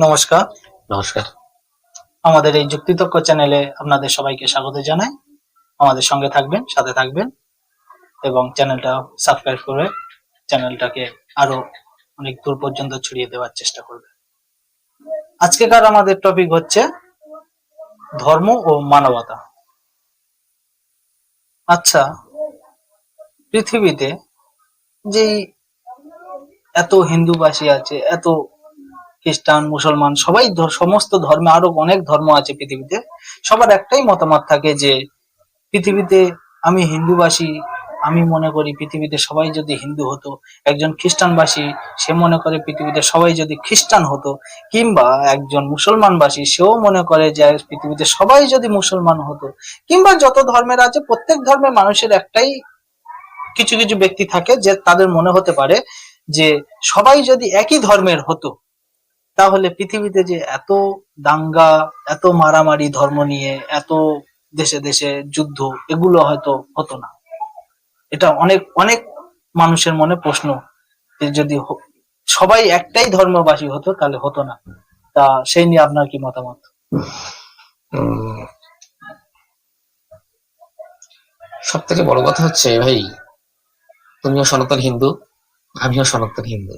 নমস্কার। নমস্কার। আমাদের এই যুক্তিতক্ক চ্যানেলে আপনাদের সবাইকে স্বাগত জানাই। আমাদের সঙ্গে থাকবেন, সাথে থাকবেন এবং চ্যানেলটা সাবস্ক্রাইব করে চ্যানেলটাকে আরো অনেক দূর পর্যন্ত ছড়িয়ে দেওয়ার চেষ্টা করবেন। আজকেকার আমাদের টপিক হচ্ছে ধর্ম ও মানবতা। আচ্ছা, পৃথিবীতে যেই এত হিন্দুবাসী আছে, এত খ্রিস্টান, মুসলমান, সবাই সমস্ত ধর্মে, আরো অনেক ধর্ম আছে পৃথিবীতে। সবার একটাই মতামত থাকে যে পৃথিবীতে আমি হিন্দুবাসী, আমি মনে করি পৃথিবীতে সবাই যদি হিন্দু হতো। একজন খ্রিস্টানবাসী, সে মনে করে পৃথিবীতে সবাই যদি খ্রিস্টান হতো। কিংবা একজন মুসলমানবাসী, সেও মনে করে যে পৃথিবীতে সবাই যদি মুসলমান হতো। কিংবা যত ধর্মের আছে, প্রত্যেক ধর্মের মানুষের একটাই কিছু কিছু ব্যক্তি থাকে যে তাদের মনে হতে পারে যে সবাই যদি একই ধর্মের হতো, তাহলে পৃথিবীতে যে এত দাঙ্গা, এত মারামারি ধর্ম নিয়ে, এত দেশে দেশে যুদ্ধ, এগুলো হয়তো হতো না। এটা অনেক অনেক মানুষের মনে প্রশ্ন যে যদি সবাই একটাই ধর্মবাসী হতো তাহলে হতো না। তা সেই নিয়ে আপনার কি মতামত? সব থেকে বড় কথা হচ্ছে ভাই, তুমিও সনাতন হিন্দু, আমিও সনাতন হিন্দু,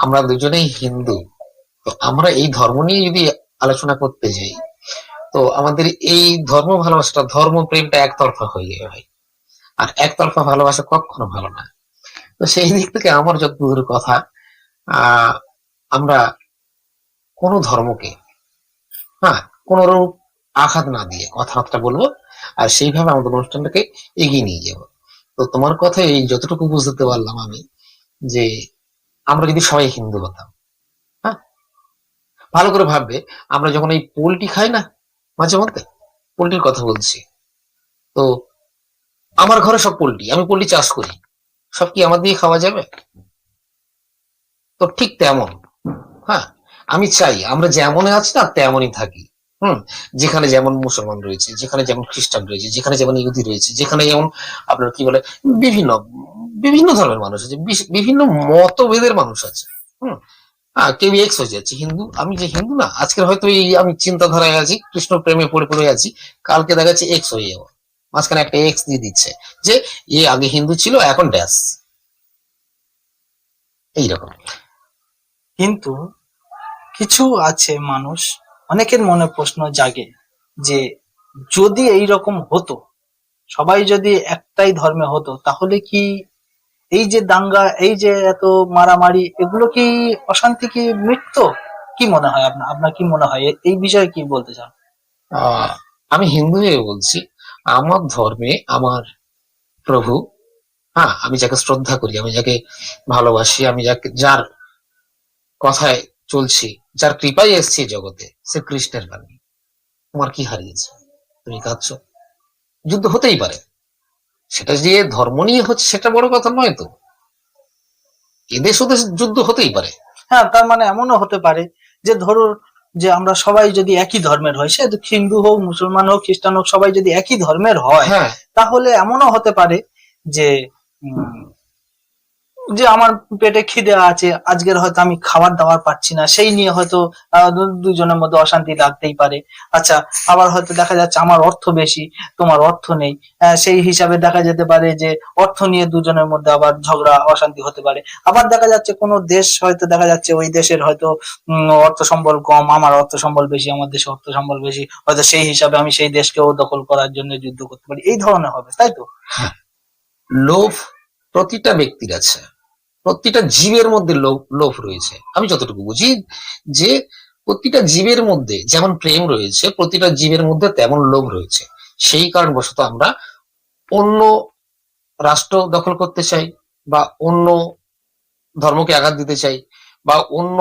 আমরা দুজনেই হিন্দু। তো আমরা এই ধর্ম নিয়ে যদি আলোচনা করতে যাই, তো আমাদের এই ধর্ম ভালোবাসাটা, ধর্ম প্রেমটা একতরফা হয়ে যাবে ভাই। আর একতরফা ভালোবাসা কখনো ভালো না। তো সেই দিক থেকে আমার যতদূর কথা, আমরা কোনো ধর্মকে কোন রূপ আঘাত না দিয়ে কথাবার্তা বলবো, আর সেইভাবে আমাদের অনুষ্ঠানটাকে এগিয়ে নিয়ে যাবো। তো তোমার কথায় যতটুকু বুঝতে পারলাম আমি, যে আমরা যদি সবাই হিন্দু হতাম, হ্যাঁ, ভালো করে ভাববে, আমরা যখন এই পোলট্রি খাই না মাঝে মধ্যে, পোলট্রির কথা বলছি, তো আমার ঘরে সব পোলট্রি, আমি পোলট্রি চাষ করি, সব কি আমার দিয়ে খাওয়া যাবে? তো ঠিক তেমন, হ্যাঁ, আমি চাই আমরা যেমন আছি না তেমনই থাকি। যেখানে যেমন মুসলমান রয়েছে, যেখানে যেমন খ্রিস্টান রয়েছে, যেখানে যেমন ইহুদি রয়েছে, যেখানে যেমন আপনার কি বলে বিভিন্ন বিভিন্ন ধর্মের মানুষ আছে, বিভিন্ন মতভেদের মানুষ আছে। কেউ এক্স হয়ে যাচ্ছে হিন্দু, আমি যে হিন্দু না, আজকের হয়তো এই আমি চিন্তাধারায় আছি, কৃষ্ণ প্রেমে পড়ে পড়ে আছি, কালকে দেখা যাচ্ছে এক্স হয়ে যাবো, মাঝখানে একটা এক্স দিয়ে দিচ্ছে যে এ আগে হিন্দু ছিল এখন ড্যাশ, এইরকম। কিন্তু কিছু আছে মানুষ, অনেকের মনে প্রশ্ন জাগে যে যদি এই রকম হতো, সবাই যদি একটাই ধর্মে হতো, তাহলে কি এই যে দাঙ্গা, এই যে এত মারামারি, এগুলো কি, অশান্তি কি মিটতো? কি মনে হয় আপনার? আপনার কি মনে হয় এই বিষয়ে কি বলতে চান? আমি হিন্দু হয়ে বলছি, আমার ধর্মে আমার প্রভু, আমি যাকে শ্রদ্ধা করি, আমি যাকে ভালোবাসি, আমি যাকে, যার কথায় চলছি, যার কৃপায় এসছি জগতে, সে কৃষ্ণের বাণী। তোমার কি হারিয়েছে? তুমি কাঁদছ? যুদ্ধ হতেই পারে, সেটা যে ধর্ম নিয়ে হচ্ছে সেটা বড় কথা নয় তো, এদের সাথে যুদ্ধ হতেই পারে। হ্যাঁ, তার মানে এমনও হতে পারে যে ধরুন যে আমরা সবাই যদি একই ধর্মের হয়, সে হিন্দু হোক, মুসলমান হোক, খ্রিস্টান হোক, সবাই যদি একই ধর্মের হয়, তাহলে এমনও হতে পারে যে যে আমার পেটে খিদে আছে, আজকের হয়তো আমি খাবার দাবার পাচ্ছি না, সেই নিয়ে হয়তো দুজনের মধ্যে অশান্তি লাগতেই পারে। আচ্ছা, আবার হয়তো দেখা যাচ্ছে আমার অর্থ বেশি, তোমার অর্থ নেই, সেই হিসাবে দেখা যেতে পারে যে অর্থ নিয়ে দুজনের মধ্যে আবার ঝগড়া, অশান্তি হতে পারে। আবার দেখা যাচ্ছে কোনো দেশ, হয়তো দেখা যাচ্ছে ওই দেশের হয়তো অর্থ সম্বল কম, আমার অর্থ সম্বল বেশি, আমার দেশে অর্থ সম্বল বেশি, হয়তো সেই হিসাবে আমি সেই দেশকেও দখল করার জন্য যুদ্ধ করতে পারি, এই ধরনের হবে, তাই তো? লোভ প্রতিটা ব্যক্তির আছে, প্রতিটা জীবের মধ্যে লোভ লোভ রয়েছে। আমি যতটুকু বুঝি যে প্রতিটা জীবের মধ্যে যেমন প্রেম রয়েছে, প্রতিটা জীবের মধ্যে তেমন লোভ রয়েছে। সেই কারণবশত আমরা অন্য রাষ্ট্র দখল করতে চাই, বা অন্য ধর্মকে আঘাত দিতে চাই, বা অন্য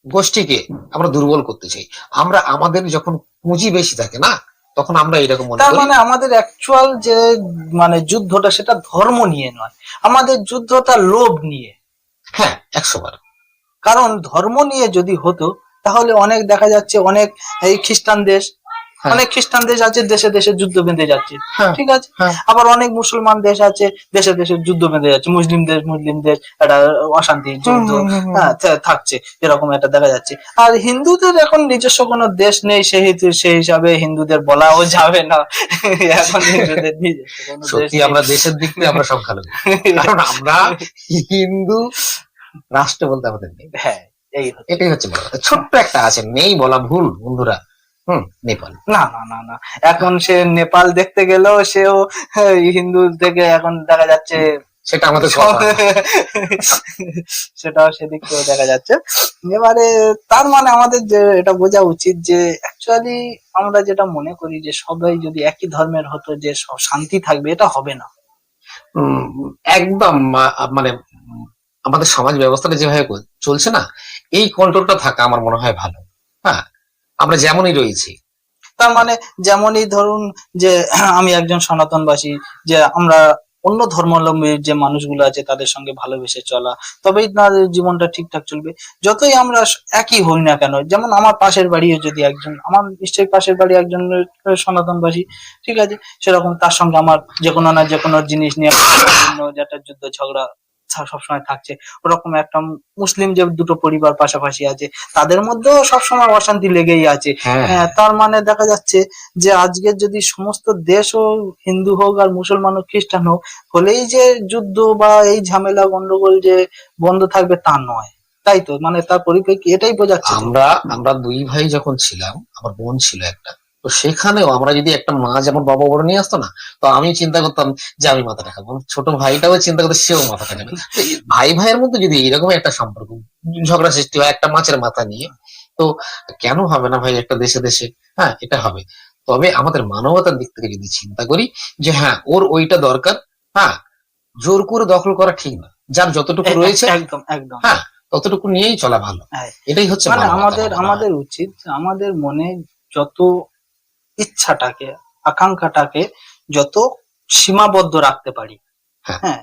গোষ্ঠীকে আমরা দুর্বল করতে চাই। আমরা আমাদের যখন পুঁজি বেশি থাকে না, তখন আমরা এরকম মনে তার করি। মানে আমাদের অ্যাকচুয়াল যে মানে যুদ্ধটা, সেটা ধর্ম নিয়ে নয়, আমাদের যুদ্ধটা লোভ নিয়ে। হ্যাঁ, 100 বার। কারণ ধর্ম নিয়ে যদি হতো, তাহলে অনেক দেখা যাচ্ছে অনেক এই খ্রিস্টান দেশ, হ্যাঁ। অনেক খ্রিস্টান দেশ আছে, দেশে দেশে যুদ্ধ বেঁধে যাচ্ছে, হ্যাঁ, ঠিক আছে। হ্যাঁ। আবার অনেক মুসলমান দেশ আছে, দেশে দেশে যুদ্ধ বেঁধে যাচ্ছে, মুসলিম দেশ একটা অশান্তি যুদ্ধ থাকছে, এরকম একটা দেখা যাচ্ছে। আর হিন্দুদের এখন নিজস্ব কোনো দেশ নেই, সেই হিসাবে হিন্দুদের বলাও যাবে না এখন হিন্দুদের নিজস্ব কোনো দেশ সত্যি নেই। আমরা দেশের দিক থেকে আমরা সংখ্যালঘু, কারণ আমরা হিন্দু রাষ্ট্র বলতে আমাদের নেই। হ্যাঁ, এই হচ্ছে। এটাই হচ্ছে বড় কথা। ছোট্ট একটা আছে, নেই বলা ভুল বন্ধুরা, নেপাল। না না না না, এখন সে নেপাল দেখতে গেলেও সেও হিন্দু থেকে এখন দেখা যাচ্ছে সেটা আমাদের কথা না। সেটাও সেদিক থেকেও দেখা যাচ্ছে। এবারে তার মানে আমাদের যে এটা বোঝা উচিত যে অ্যাকচুয়ালি আমরা যেটা মনে করি যে সবাই যদি একই ধর্মের হতো যে শান্তি থাকবে, এটা হবে না। উম, একদম মানে আমাদের সমাজ ব্যবস্থাটা যেভাবে চলছে না, এই কন্ট্রোলটা থাকা আমার মনে হয় ভালো। হ্যাঁ, আমরা যেমনই রয়েছি, তার মানে যেমনই ধরুন যে আমি একজন সনাতনবাসী, যে আমরা অন্য ধর্মাবলম্বীর যে মানুষগুলো আছে তাদের সঙ্গে ভালোবেসে চলা, তবেই না জীবনটা ঠিকঠাক চলবে। যতই আমরা একই হই না কেন, যেমন আমার পাশের বাড়িও যদি একজন, আমার নিশ্চয়ই পাশের বাড়ি একজন সনাতনবাসী, ঠিক আছে, সেরকম তার সঙ্গে আমার যে কোনো না যে কোনো জিনিস নিয়ে বিভিন্ন যেটা যুদ্ধ ঝগড়া সবসময় থাকছে। ওরকম একটা মুসলিম যে দুটো পরিবার পাশাপাশি আছে, তাদের মধ্যেও সবসময় অশান্তি লেগেই আছে। হ্যাঁ, হ্যাঁ, তার মানে দেখা যাচ্ছে যে আজকে যদি সমস্ত দেশও হিন্দু হোক আর মুসলমান হোক খ্রিস্টান হোক, হলেই যে যুদ্ধ বা এই ঝামেলা গন্ডগোল যে বন্ধ থাকবে তা নয়, তাই তো? মানে তার পরিপ্রেক্ষি এটাই বোঝাচ্ছে তো। আমরা আমরা দুই ভাই যখন ছিলাম, আমার বোন ছিল একটা, তো সেখানেও আমরা যদি একটা মা যেমন বাবা বড় নিয়ে আসতো না, তো আমি চিন্তা করতাম যে আমি মাথাটা খাবো, ছোট ভাইটাও চিন্তা করতো সেও মাথাটা খাবে। তো এই ভাই ভাইয়ের মধ্যে যদি এইরকম একটা সম্পর্ক, ঝগড়া সৃষ্টি হয় একটা মাছের মাথা নিয়ে, তো কেন হবে না ভাই একটা দেশে দেশে? হ্যাঁ, এটা হবে। তবে আমাদের মানবতার দিক থেকে যদি চিন্তা করি যে হ্যাঁ ওর ওইটা দরকার, হ্যাঁ, জোর করে দখল করা ঠিক না, যার যতটুকু রয়েছে একদম একদম। হ্যাঁ ততটুকু নিয়েই চলা ভালো। হ্যাঁ, এটাই হচ্ছে মানে মানবতা আমাদের আমার মনে হয়। আমাদের উচিত আমাদের মনে যত ইচ্ছাটাকে, আকাঙ্ক্ষাটাকে যত সীমাবদ্ধ রাখতে পারি, হ্যাঁ, হ্যাঁ,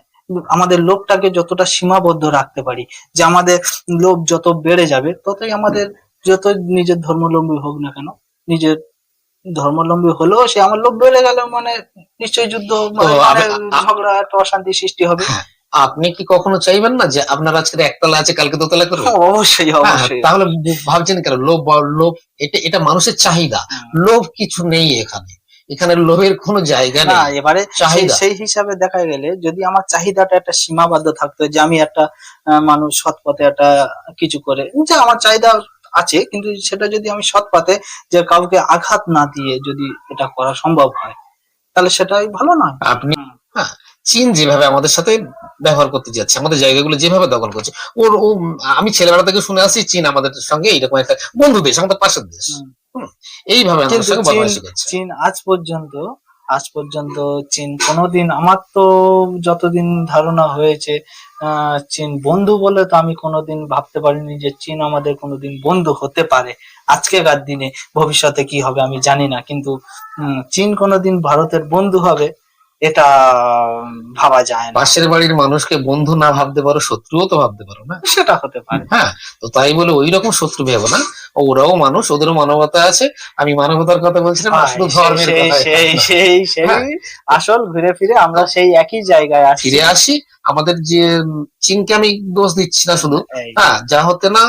আমাদের লোভটাকে যতটা সীমাবদ্ধ রাখতে পারি, যে আমাদের লোভ যত বেড়ে যাবে ততই আমাদের, যত নিজের ধর্মাবলম্বী হোক না কেন, নিজের ধর্মাবলম্বী হলেও সে আমার লোভ বেড়ে গেল মানে নিশ্চয়ই যুদ্ধ, তো মানে ঝগড়া, একটা অশান্তি সৃষ্টি হবে। হ্যাঁ, আপনি কি কখনো চাইবেন না যে আপনার আজকে একতলা আছে কালকে দোতলা করবে? অবশ্যই হ্যাঁ, অবশ্যই। তাহলে ভাবছেন কেন? লোভ লোভ, এটা এটা মানুষের চাহিদা। লোভ কিছু নেই এখানে, এখানে লোভের কোনো জায়গা না, নেই, এবারে চাহিদা। সেই হিসাবে দেখা গেলে যদি আমার চাহিদাটা একটা সীমাবদ্ধ থাকতো, যে আমি একটা মানুষ সৎ পথে একটা কিছু করে, যে আমার চাহিদা আছে, কিন্তু সেটা যদি আমি সৎ পথে, যে কাউকে আঘাত না দিয়ে যদি এটা করা সম্ভব হয়, তাহলে সেটাই ভালো নয়? আপনি হ্যাঁ, চীন যেভাবে আমাদের সাথে ব্যবহার করতে যাচ্ছে, আমাদের জায়গাগুলো যেভাবে দখল করছে, ওর ও আমি ছেলেবেলা থেকে শুনে আসছি চীন আমাদের সঙ্গে এইরকম একটা বন্ধু দেশ, আমাদের পাশের দেশ, এইভাবে আমাদের কিন্তু সঙ্গে চীন বদমাইশি করছে। চীন আজ পর্যন্ত চীন কোনোদিন, আমার তো যতদিন ধারণা হয়েছে, চীন বন্ধু বলে তো আমি কোনোদিন ভাবতে পারিনি যে চীন আমাদের কোনোদিন বন্ধু হতে পারে। আজকেকার দিনে, ভবিষ্যতে কি হবে আমি জানি না, কিন্তু চীন কোনোদিন ভারতের বন্ধু হবে এটা ভাবা যায় না। পাশের বাড়ির মানুষকে বন্ধু না ভাবতে পারো, শত্রুও তো ভাবতে পারো না। সেটা হতে পারে। হ্যাঁ, তো তাই বলে ওই রকম শত্রু ভেবো না, ওরাও মানুষ, ওদেরও মানবতা আছে। আমি মানবতার কথা বলছিলাম না, শুধু ধর্মের কথা। হ্যাঁ, আসল ঘুরে ফিরে আমরা সেই একই জায়গায় আসছি। ফিরে আসি। আমাদের যে চীনকে আমি দোষ দিচ্ছি না শুধু, এই, হ্যাঁ, যা হতে না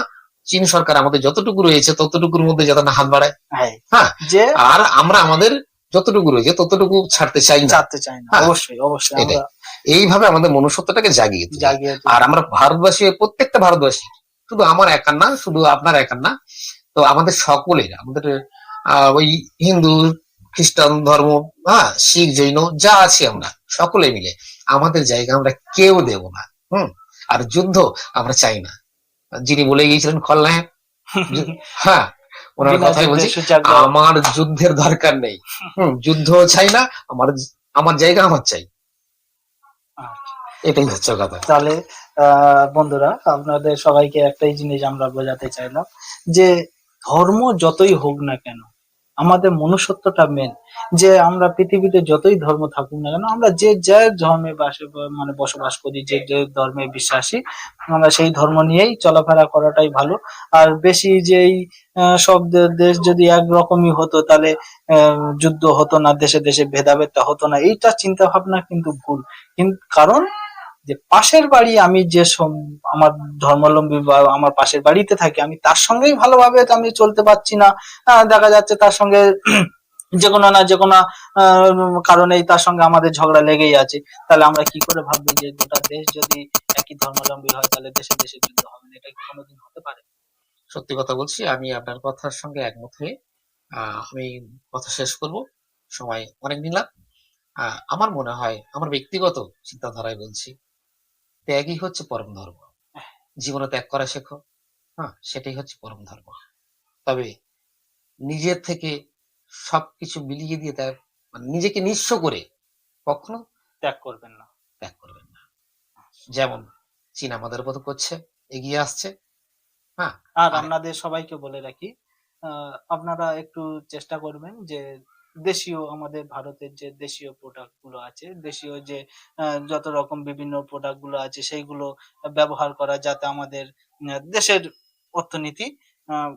চীন সরকার আমাদের যতটুকু রয়েছে ততটুকুর মধ্যে যাতে না হাত বাড়ায়, এই, হ্যাঁ, যে আর আমরা আমাদের যতটুকু রয়েছে ততটুকু ছাড়তে চাই না। চাচ্ছে চাই না, হ্যাঁ, অবশ্যই অবশ্যই এটাই। আমরা এইভাবে আমাদের মনুষ্যত্বটাকে জাগিয়ে তুলি। জাগিয়ে তুলি। আর আমরা ভারতবাসী, প্রত্যেকটা ভারতবাসী, শুধু আমার একার না, শুধু আপনার একার না, তো আমাদের সকলের, আমাদের ওই হিন্দু খ্রিস্টান ধর্ম, হ্যাঁ, শিখ জৈন যা আছি আমরা সকলে মিলে আমাদের জায়গা আমরা কেউ দেব না। আর যুদ্ধ আমরা চাই না। যিনি বলে গিয়েছিলেন খলনায়ক, হ্যাঁ, ওনার বিনা কথাই যুদ্ধে বলছি, সূচক দাও। আমার যুদ্ধের দরকার নেই, যুদ্ধ চাই না, আমার আমার জায়গা আমার চাই, এটাই হচ্ছে কথা। তাহলে বন্ধুরা, আপনাদের সবাইকে একটাই জিনিস আমরা বোঝাতে চাইলাম যে ধর্ম যতই হোক না কেন, আমাদের মনুষ্যত্বটা মেন। যে আমরা পৃথিবীতে যতই ধর্ম থাকুক না কেন, আমরা যে যার ধর্মে মানে বসবাস করি, যে যে ধর্মে বিশ্বাসী, আমরা সেই ধর্ম নিয়েই চলাফেরা করাটাই ভালো। আর বেশি যেই সব দেশ যদি একরকমই হতো, তাহলে যুদ্ধ হতো না, দেশে দেশে ভেদাভেদটা হতো না। এইটা চিন্তা ভাবনা কিন্তু ভুল। কিন্তু কারণ যে পাশের বাড়ি, আমি যে আমার ধর্মাবলম্বী বা আমার পাশের বাড়িতে থাকি, আমি তার সঙ্গেই ভালোভাবে আমি চলতে পারছি না, দেখা যাচ্ছে তার সঙ্গে যে কোনো না যে কোনো কারণেই তার সঙ্গে আমাদের ঝগড়া লেগেই আছে, তাহলে আমরা কি করে ভাববো যে গোটা দেশ যদি একই ধর্মাবলম্বী হয়, তাহলে দেশে দেশে যুদ্ধ হবে না? এটা কি কোনোদিন হতে পারে? সত্যি কথা বলছি, আমি আপনার কথার সঙ্গে একমত হয়ে আমি কথা শেষ করব। সময় অনেক নিলাম। আমার মনে হয়, আমার ব্যক্তিগত চিন্তাধারায় বলছি, ত্যাগই হচ্ছে পরম ধর্ম। জীবনে ত্যাগ করা শেখো। হ্যাঁ, সেটাই হচ্ছে পরম ধর্ম। তবে নিজের থেকে সবকিছু মিলিয়ে দিয়ে মানে নিজেকে নিঃস্ব করে কখনো ত্যাগ করবেন না। ত্যাগ করবেন না। যেমন চীন আমাদের মতো করছে, এগিয়ে আসছে। হ্যাঁ। আর আর আপনাদের সবাইকে বলে রাখি, আপনারা একটু চেষ্টা করবেন যে দেশীয়, আমাদের ভারতের যে দেশীয় প্রোডাক্ট গুলো আছে, দেশীয় যে যত রকম বিভিন্ন প্রোডাক্ট গুলো আছে, সেইগুলো ব্যবহার করা, যাতে আমাদের দেশের অর্থনীতি আহ,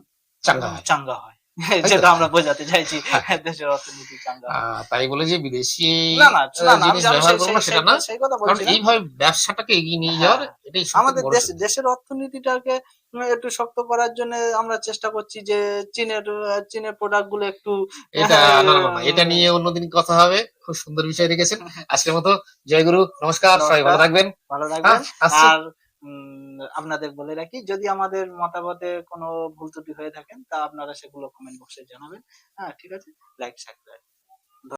চাঙ্গা হয়, চাঙ্গা হয়। তাই তো? যেটা আমরা বোঝাতে চাইছি, হ্যাঁ। দেশের অর্থনীতি চাঙ্গা হয়। তাই বলে যে বিদেশি না না না না, আমি জিনিস আমি ব্যবহার সেই করবো সেই না সেটা সেই না। সেই কথা কারণ বলছি না। এইভাবে ব্যবসাটাকে এগিয়ে নিয়ে হ্যাঁ, যাওয়ার এটাই সব থেকে আমাদের বড় সুযোগ। দেশের অর্থনীতিটাকে একটু শক্ত করার জন্য আমরা চেষ্টা করছি যে চীনের প্রোডাক্ট গুলো একটু এটা না, না, না, না, এটা নিয়ে অন্যদিন কথা হবে। খুব সুন্দর বিষয় রেখেছেন। আজকের মতো জয় গুরু, নমস্কার, সবাই ভালো নমস্কার, থাকবেন। ভালো হ্যাঁ, থাকবেন। আসছি। আর আপনাদের বলে রাখি, যদি আমাদের মতামতে কোনো ভুল ত্রুটি হয়ে থাকেন, তা আপনারা সেগুলো কমেন্ট বক্সে জানাবেন। হ্যাঁ, ঠিক আছে। Like subscribe.